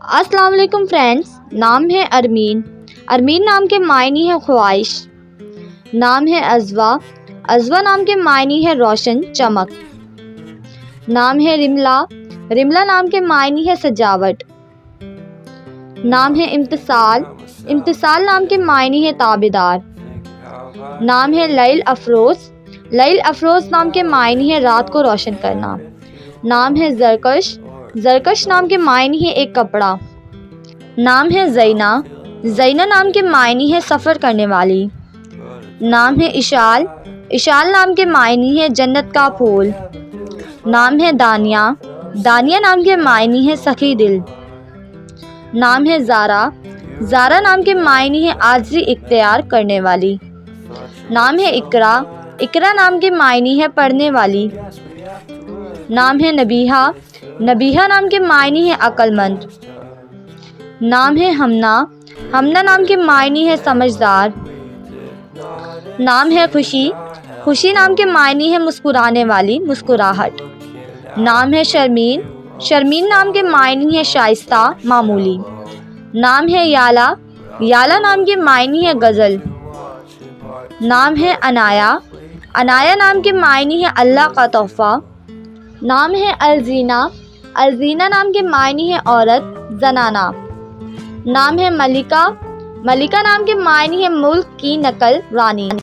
अस्सलाम वालेकुम फ्रेंड्स। नाम है अरमीन। अरमीन नाम के मायने है ख्वाहिश। नाम है अज़वा। अज़वा नाम के मायने है रोशन चमक। नाम है रिमला। रिमला नाम के मायने है सजावट। नाम है इम्तिसाल। इम्तिसाल नाम के मायने है ताबेदार। नाम है लैल अफरोज़। लैल अफरोज़ नाम के मायने है रात को रोशन करना। नाम है ज़रकश। ज़रकश नाम के मायने है एक कपड़ा। नाम है ज़ैना। ज़ैना नाम के मायने है सफ़र करने वाली। नाम है इशाल। इशाल नाम के मायने है जन्नत का फूल। नाम है दानिया। दानिया नाम के मायने है सखी दिल। नाम है ज़ारा। ज़ारा नाम के मायने है आजिज़ी इख्तियार करने वाली। नाम है इकरा। इकरा नाम के मायने है पढ़ने वाली। नाम है नबीहा। नबीहा नाम के मायने है अक्लमंद। नाम है हमना। हमना नाम के मायने है समझदार। नाम है खुशी। खुशी नाम के मायने है मुस्कुराने वाली, मुस्कुराहट। नाम है शर्मीन। शर्मीन नाम के मायने है शाइस्ता, मामूली। नाम है याला। याला नाम के मायने है गज़ल। नाम है अनाया। अनाया नाम के मायने है अल्लाह का तोहफ़ा। नाम है अलजीना। अलजीना नाम के मायने है औरत, जनाना। नाम है मलिका। मलिका नाम के मायने है मुल्क की नकल, रानी।